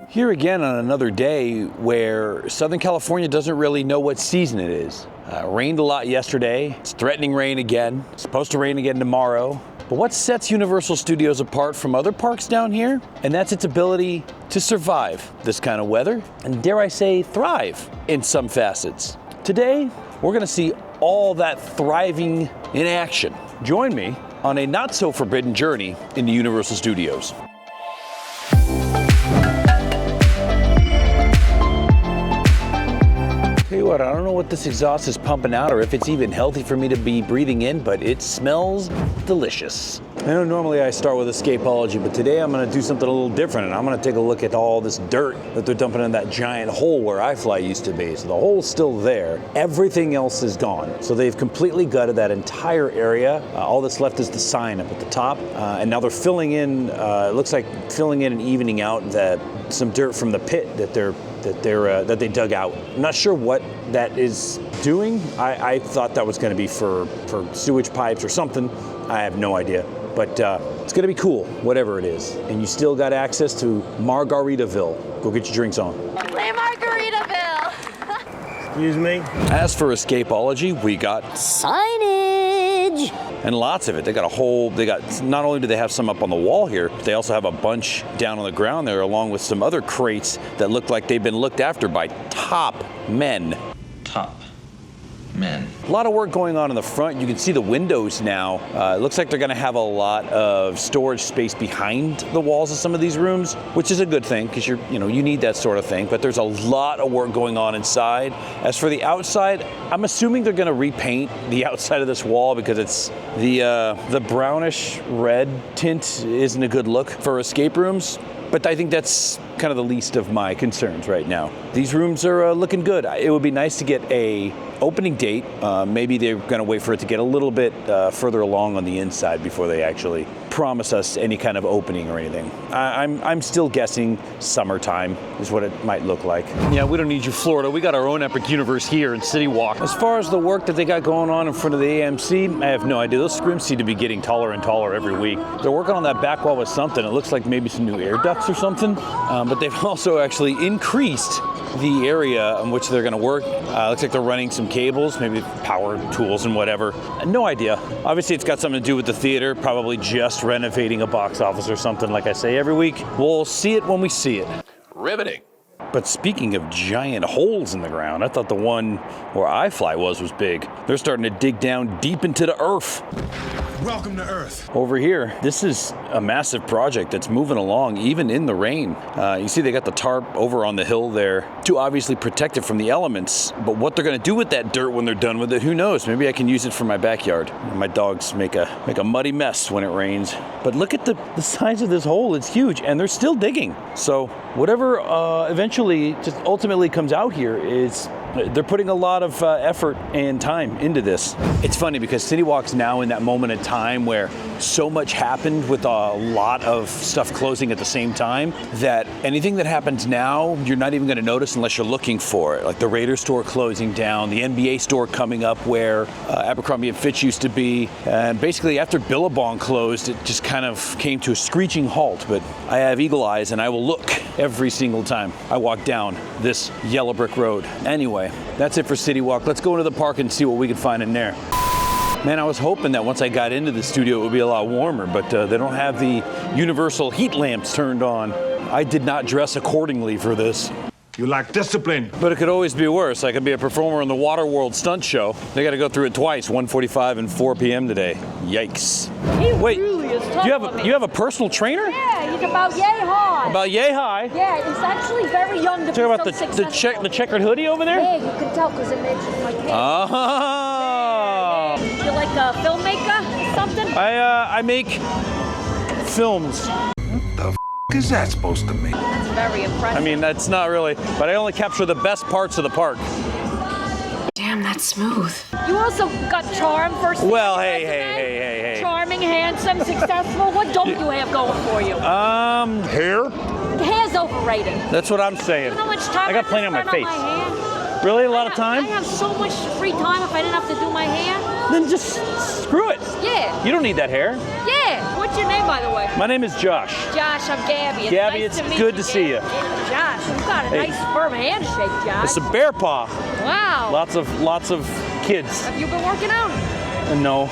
Here again on another day where Southern California doesn't really know what season it is. Rained a lot yesterday. It's threatening rain again. It's supposed to rain again tomorrow. But what sets Universal Studios apart from other parks down here? And that's its ability to survive this kind of weather and, dare I say, thrive in some facets. Today, we're going to see all that thriving in action. Join me on a not so forbidden journey into Universal Studios. Tell you what, I don't know what this exhaust is pumping out or if it's even healthy for me to be breathing in, but it smells delicious. I know normally I start with escapology, but today I'm gonna do something a little different, and I'm gonna take a look at all this dirt that they're dumping in that giant hole where iFly used to be. So the hole's still there. Everything else is gone. So they've completely gutted that entire area. All that's left is the sign up at the top. And now they're filling in, it looks like filling in and evening out some dirt from the pit that they dug out. I'm not sure what that is doing. I thought that was going to be for sewage pipes or something. I have no idea, but it's going to be cool, whatever it is. And you still got access to Margaritaville. Go get your drinks on. Play Margaritaville. Excuse me? As for escapology, we got Signage. and lots of it. They got not only do they have some up on the wall here, but they also have a bunch down on the ground there, along with some other crates that look like they've been looked after by top men. Top men. A lot of work going on in the front. You can see the windows now. It looks like they're going to have a lot of storage space behind the walls of some of these rooms, which is a good thing because you need that sort of thing. But there's a lot of work going on inside. As for the outside, I'm assuming they're going to repaint the outside of this wall because it's the brownish red tint isn't a good look for escape rooms. But I think that's kind of the least of my concerns right now. These rooms are looking good. It would be nice to get a opening date. Maybe they're going to wait for it to get a little bit further along on the inside before they actually promise us any kind of opening or anything. I'm still guessing summertime is what it might look like. Yeah, we don't need you, Florida. We got our own epic universe here in CityWalk. As far as the work that they got going on in front of the AMC, I have no idea. Those scrims seem to be getting taller and taller every week. They're working on that back wall with something. It looks like maybe some new air ducts or something. But they've also actually increased the area in which they're going to work. Looks like they're running some cables, maybe power tools and whatever. No idea. Obviously, it's got something to do with the theater, probably just renovating a box office or something, like I say every week. We'll see it when we see it. Riveting. But speaking of giant holes in the ground, I thought the one where iFly was big. They're starting to dig down deep into the earth. Welcome to Earth. Over here, this is a massive project that's moving along even in the rain. You see they got the tarp over on the hill there to obviously protect it from the elements. But what they're going to do with that dirt when they're done with it, who knows? Maybe I can use it for my backyard. My dogs make a muddy mess when it rains. But look at the size of this hole. It's huge, and they're still digging. So whatever eventually just ultimately comes out here is they're putting a lot of effort and time into this. It's funny because CityWalk's now in that moment in time where so much happened with a lot of stuff closing at the same time that anything that happens now, you're not even going to notice unless you're looking for it. Like the Raiders store closing down, the NBA store coming up where Abercrombie & Fitch used to be. And basically after Billabong closed, it just kind of came to a screeching halt. But I have eagle eyes and I will look every single time I walk down this yellow brick road. Anyway, that's it for CityWalk. Let's go into the park and see what we can find in there. Man, I was hoping that once I got into the studio it would be a lot warmer, but they don't have the universal heat lamps turned on. I did not dress accordingly for this. You lack discipline. But it could always be worse. I could be a performer in the Waterworld stunt show. They got to go through it twice, 1:45 and 4 p.m. today. Yikes. He Wait, really is tough you have a personal trainer? Yeah, he's about yay high. About yay high? Yeah, he's actually very young to be Talk about so successful. the checkered hoodie over there? Yeah, you can tell because it matches my pants. Oh. Yeah. You like a filmmaker or something? I make films. The is that supposed to mean? That's very impressive. I mean, that's not really, but I only capture the best parts of the park. Damn, that's smooth. You also got charm first. Well, hey. Charming, handsome, successful. What don't you have going for you? Hair? Hair's overrated. That's what I'm saying. You know how much time I got plenty on my spend face. hair? Really? A lot of time? I have so much free time if I didn't have to do my hair. Then just screw it. Yeah. You don't need that hair. Yeah. What's your name, by the way? My name is Josh. Josh, I'm Gabby. Gabby, Nice it's to meet good you, to see you. Josh. You got a nice firm handshake, Josh. It's a bear paw. Wow. Lots of kids. Have you been working out? No.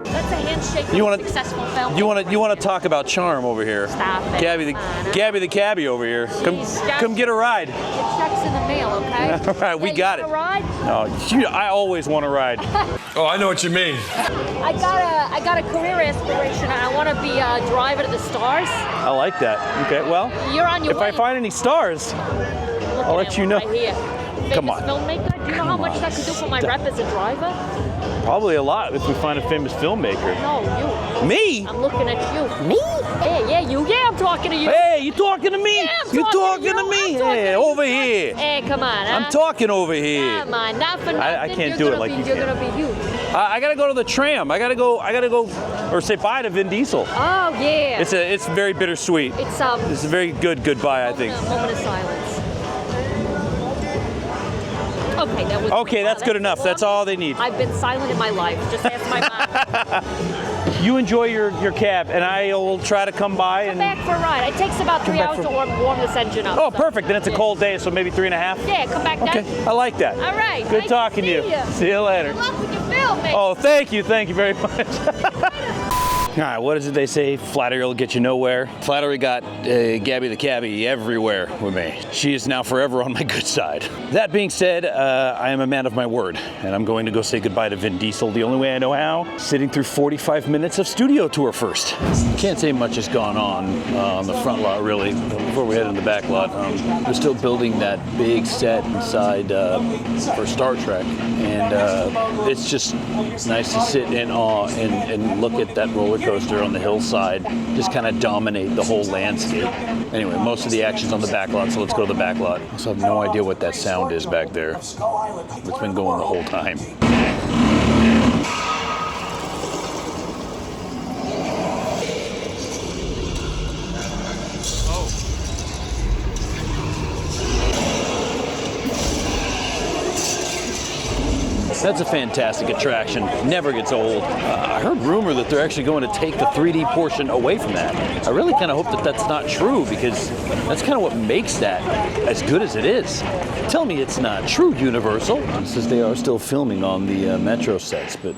That's a handshake You for wanna- successful film. You want to talk about charm over here? Stop it. Gabby the cabbie over here. Come get a ride. Get checks in the mail, okay? All right, we got it. You want a ride? No, I always want to ride. Oh, I know what you mean. I got a career aspiration. I want to be a driver to the stars. I like that. Okay, well, You're on your if way. I find any stars, I'll let you know. Right here. Come Famous on. filmmaker. Do you know how much that could do for my rep as a driver? Probably a lot if we find a famous filmmaker. No, you. Me? I'm looking at you. Me? Yeah, you. Yeah, I'm talking to you. Hey, you talking to me? Yeah, I'm You talking talking to to you. me? I'm talking Hey, to you. over here. Hey, come on, huh? I'm talking over here. Come on, not for nothing. I can't you're do it gonna like be, you You're can. gonna be you. I gotta go to the tram. I gotta go, or say bye to Vin Diesel. Oh yeah. It's very bittersweet. It's It's a very good goodbye, I think. A moment of silence. Okay, that was. Okay, that's good enough. That's all they need. I've been silent in my life. Just ask my mom. You enjoy your cab, and I will try to come by Come and. back for a ride. It takes about 3 back hours for- to warm this engine up. Oh, so- perfect. Then it's a Yeah. cold day, so maybe 3.5. Yeah, come back Okay, then. I like that. All right. Good nice talking to see you. ya. See you later. Good luck with your film, mate. Oh, thank you very much. All right, what is it they say? Flattery will get you nowhere. Flattery got Gabby the cabbie everywhere with me. She is now forever on my good side. That being said, I am a man of my word, and I'm going to go say goodbye to Vin Diesel the only way I know how, sitting through 45 minutes of studio tour first. Can't say much has gone on the front lot, really. Before we head in the back lot, we're still building that big set inside for Star Trek, and it's just nice to sit in awe and look at that roller coaster on the hillside just kind of dominate the whole landscape. Anyway, most of the action's on the back lot, so let's go to the back lot. I also have no idea what that sound is back there. It's been going the whole time. That's a fantastic attraction. Never gets old. I heard rumor that they're actually going to take the 3D portion away from that. I really kind of hope that that's not true, because that's kind of what makes that as good as it is. Tell me it's not true, Universal. It says they are still filming on the Metro sets, but...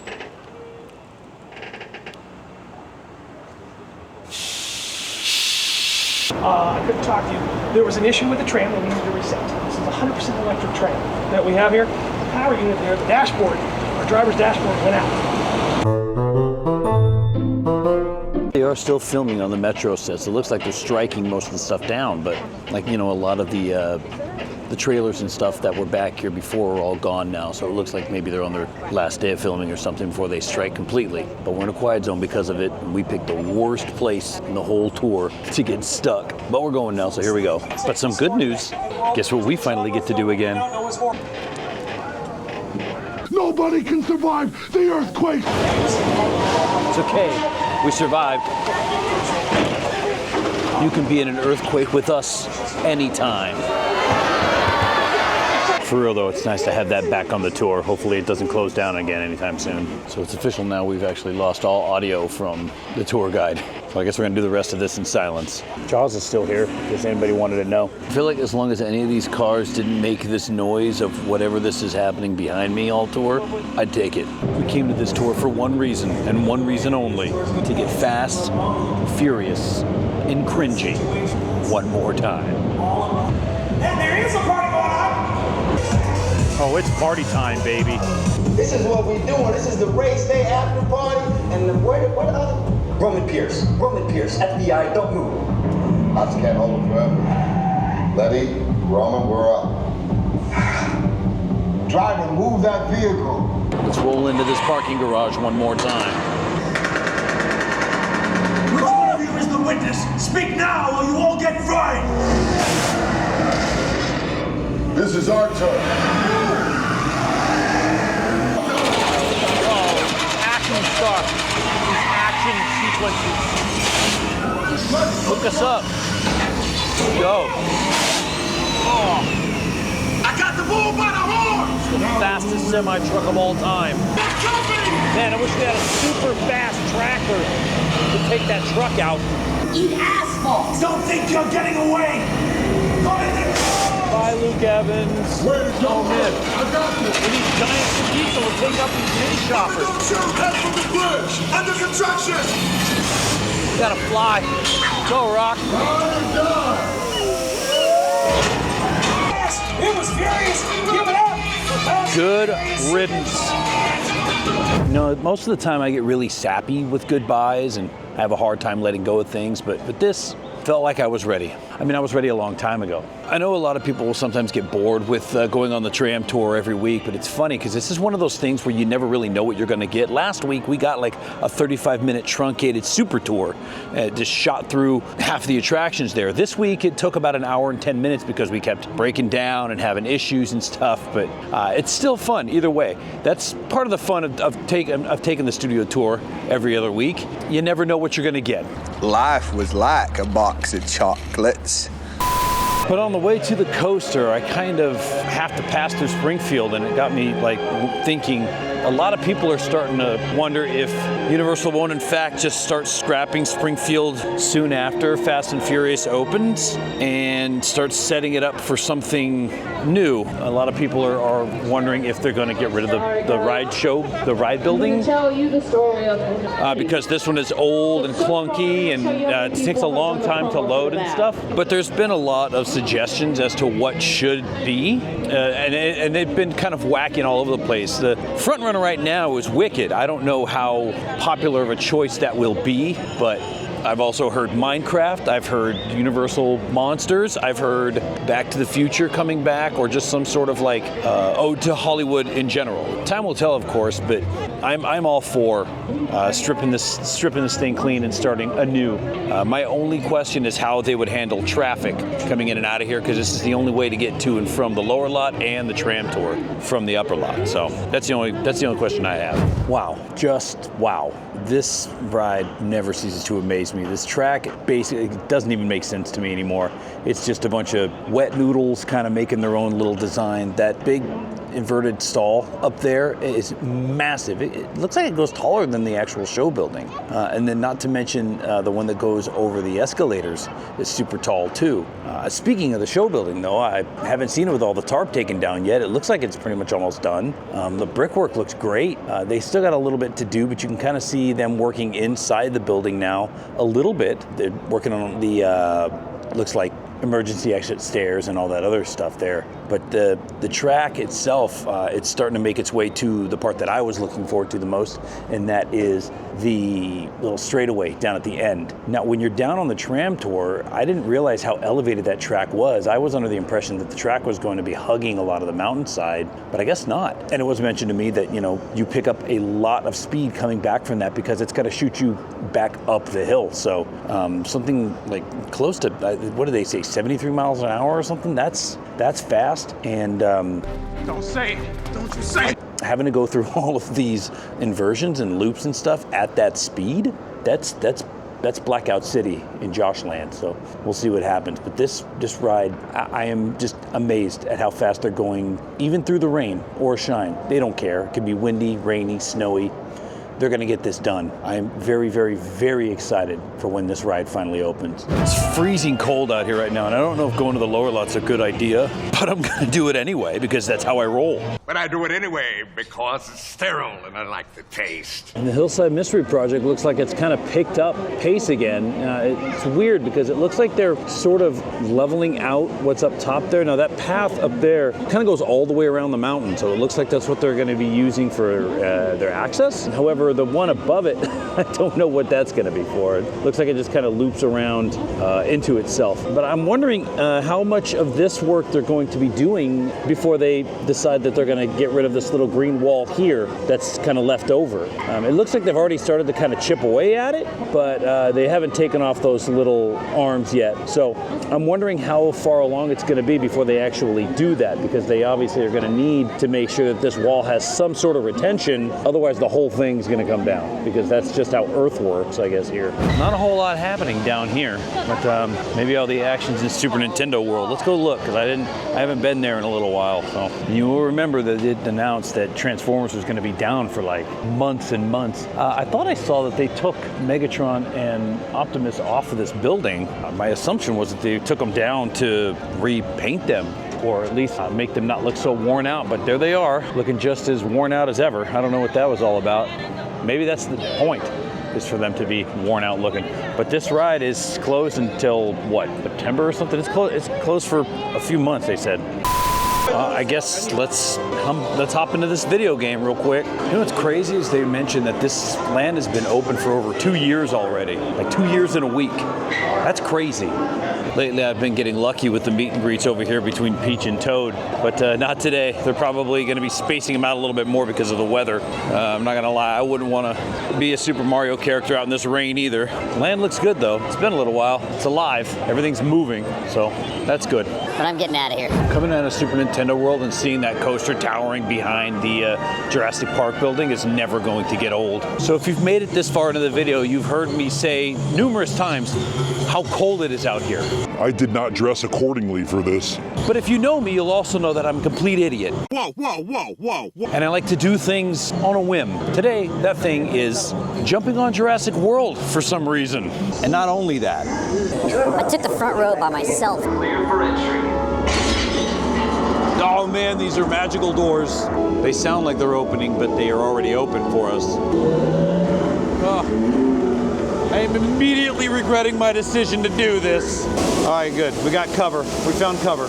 I couldn't talk to you. There was an issue with the tram that we needed to reset. This is a 100% electric tram that we have here. The power unit there, the dashboard, our driver's dashboard went out. They are still filming on the Metro sets. It looks like they're striking most of the stuff down, but like, you know, a lot of the trailers and stuff that were back here before are all gone now, so it looks like maybe they're on their last day of filming or something before they strike completely. But we're in a quiet zone because of it, and we picked the worst place in the whole tour to get stuck. But we're going now, so here we go. But some good news. Guess what we finally get to do again? Nobody can survive the earthquake. It's okay. We survived. You can be in an earthquake with us anytime. For real though, it's nice to have that back on the tour. Hopefully it doesn't close down again anytime soon. So it's official now, we've actually lost all audio from the tour guide. So I guess we're gonna do the rest of this in silence. Charles is still here, in case anybody wanted to know. I feel like as long as any of these cars didn't make this noise of whatever this is happening behind me all tour, I'd take it. We came to this tour for one reason, and one reason only, to get fast, furious, and cringy one more time. And there is a party going on. Oh, it's party time, baby. This is what we're doing. This is the race day after party. And what the other? Roman Pierce, FBI, don't move. I just can't hold him forever. Letty, Roman, we're up. Driver, move that vehicle. Let's roll into this parking garage one more time. Which one of you is the witness? Speak now or you all get fried. This is our turn. Action stuff. These action sequences. Hook us up. Let's go. Oh, I got the bull by the horns. the fastest semi-truck of all time. Man, I wish we had a super fast tractor to take that truck out. eat asphalt. Don't think you're getting away. Bye, Luke Evans. Where to go? Oh, man. I got you. We need giant diesel to take up these mini shoppers. Don't shoot. Head for the bridge. Under construction. We gotta fly. Go, Rock. It was furious. Give it up. Good riddance. You know, most of the time I get really sappy with goodbyes and I have a hard time letting go of things, but this felt like I was ready. I mean, I was ready a long time ago. I know a lot of people will sometimes get bored with going on the tram tour every week, but it's funny because this is one of those things where you never really know what you're going to get. Last week, we got like a 35-minute truncated super tour. Just shot through half the attractions there. This week, it took about an hour and 10 minutes because we kept breaking down and having issues and stuff, but it's still fun either way. That's part of the fun of taking the studio tour every other week. You never know what you're going to get. Life was like a box of chocolates. But on the way to the coaster, I kind of have to pass through Springfield, and it got me like thinking, a lot of people are starting to wonder if Universal won't in fact just start scrapping Springfield soon after Fast and Furious opens and start setting it up for something new. A lot of people are wondering if they're going to get rid of the ride building. Tell you the story of Because this one is old and clunky and it takes a long time to load and stuff. But there's been a lot of suggestions as to what should be, and they've been kind of wacky all over the place. The front runner right now is Wicked. I don't know how popular of a choice that will be, but I've also heard Minecraft, I've heard Universal Monsters, I've heard Back to the Future coming back, or just some sort of like ode to Hollywood in general. Time will tell, of course, but I'm all for stripping this thing clean and starting anew. My only question is how they would handle traffic coming in and out of here, because this is the only way to get to and from the lower lot and the tram tour from the upper lot. So that's the only question I have. Wow, just wow. This ride never ceases to amaze me. This track basically doesn't even make sense to me anymore. It's just a bunch of wet noodles kind of making their own little design. That big inverted stall up there is massive. It looks like it goes taller than the actual show building. And then not to mention the one that goes over the escalators is super tall too. Speaking of the show building though, I haven't seen it with all the tarp taken down yet. It looks like it's pretty much almost done. The brickwork looks great. They still got a little bit to do, but you can kind of see them working inside the building now a little bit. They're working on the, looks like emergency exit stairs and all that other stuff there. But the track itself, it's starting to make its way to the part that I was looking forward to the most, and that is the little straightaway down at the end. Now, when you're down on the tram tour, I didn't realize how elevated that track was. I was under the impression that the track was going to be hugging a lot of the mountainside, but I guess not. And it was mentioned to me that, you know, you pick up a lot of speed coming back from that because it's got to shoot you back up the hill. So something like close to, what do they say, 73 miles an hour or something? That's fast. And Don't say it. Don't you say it. having to go through all of these inversions and loops and stuff at that speed, that's Blackout City in Joshland. So we'll see what happens. But this ride, I am just amazed at how fast they're going, even through the rain or shine. They don't care. It could be windy, rainy, snowy. They're going to get this done. I am very, very, very excited for when this ride finally opens. It's freezing cold out here right now, and I don't know if going to the lower lot's a good idea, but I'm going to do it anyway because that's how I roll. But I do it anyway because it's sterile and I like the taste. And the Hillside Mystery Project looks like it's kind of picked up pace again. It's weird because it looks like they're sort of leveling out what's up top there. Now that path up there kind of goes all the way around the mountain, so it looks like that's what they're going to be using for their access. However, the one above it, I don't know what that's going to be for. It looks like it just kind of loops around into itself. But I'm wondering how much of this work they're going to be doing before they decide that they're going to get rid of this little green wall here that's kind of left over. It looks like they've already started to kind of chip away at it, but they haven't taken off those little arms yet. So I'm wondering how far along it's going to be before they actually do that, because they obviously are going to need to make sure that this wall has some sort of retention. Otherwise, the whole thing's going gonna come down because that's just how Earth works, I guess, here. Not a whole lot happening down here, but maybe all the action's in Super Nintendo World. Let's go look, because I haven't been there in a little while. So you will remember that it announced that Transformers was gonna be down for like months and months. I thought I saw that they took Megatron and Optimus off of this building. My assumption was that they took them down to repaint them, or at least make them not look so worn out, but there they are, looking just as worn out as ever. I don't know what that was all about. Maybe that's the point, is for them to be worn out looking. But this ride is closed until, what, September or something? It's closed for a few months, they said. I guess let's hop into this video game real quick. You know what's crazy is they mentioned that this land has been open for over 2 years already. Like 2 years in a week. That's crazy. Lately I've been getting lucky with the meet and greets over here between Peach and Toad, but not today. They're probably going to be spacing them out a little bit more because of the weather. I'm not going to lie, I wouldn't want to be a Super Mario character out in this rain either. Land looks good though. It's been a little while. It's alive. Everything's moving, so that's good. But I'm getting out of here. Coming out of Super Nintendo World and seeing that coaster towering behind the Jurassic Park building is never going to get old. So if you've made it this far into the video, you've heard me say numerous times how cold it is out here. I did not dress accordingly for this. But if you know me, you'll also know that I'm a complete idiot. Whoa, whoa, whoa, whoa, whoa. And I like to do things on a whim. Today, that thing is jumping on Jurassic World for some reason. And not only that. I took the front row by myself. Clear for entry. Oh man, these are magical doors. They sound like they're opening, but they are already open for us. I am immediately regretting my decision to do this. All right, good. We got cover. We found cover.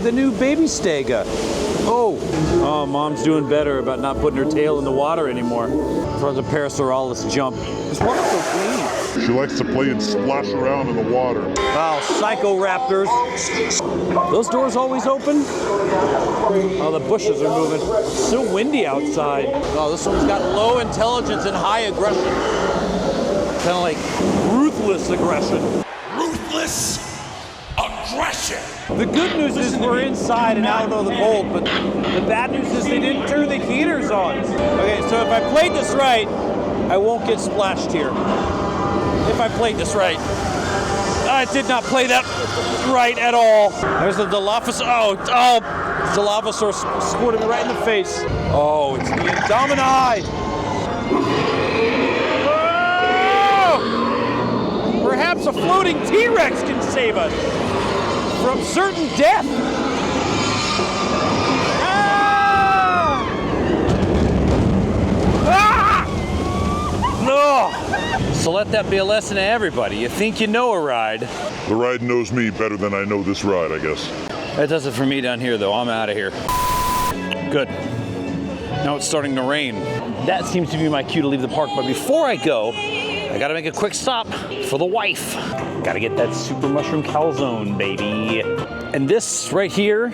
The new baby Stega. Oh, Mom's doing better about not putting her tail in the water anymore. For the Parasaurolophus jump. This water's so clean. She likes to play and splash around in the water. Wow, Psychoraptors. Those doors always open? Oh, the bushes are moving. It's so windy outside. Oh, this one's got low intelligence and high aggression. Kind of like ruthless aggression. Ruthless aggression. The good news is we're inside and out of the cold, but the bad news is they didn't turn the heaters on. Okay, so if I played this right, I won't get splashed here. If I played this right. I did not play that right at all. There's the Dilophosaurus. Oh, Dilophosaurus squirted me right in the face. Oh, it's the Indomini. Perhaps a floating T-Rex can save us from certain death. Ah! Ah! No! So let that be a lesson to everybody. You think you know a ride. The ride knows me better than I know this ride, I guess. That does it for me down here, though. I'm out of here. Good. Now it's starting to rain. That seems to be my cue to leave the park. But before I go, I gotta make a quick stop for the wife. Gotta get that super mushroom calzone, baby. And this right here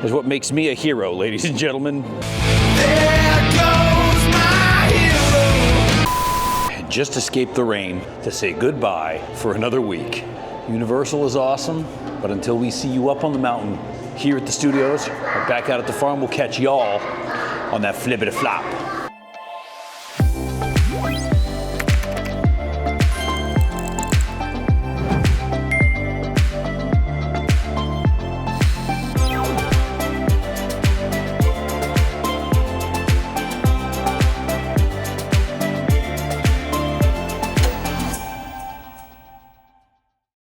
is what makes me a hero, ladies and gentlemen. There goes my hero. And just escaped the rain to say goodbye for another week. Universal is awesome, but until we see you up on the mountain here at the studios or back out at the farm, we'll catch y'all on that flippity flop.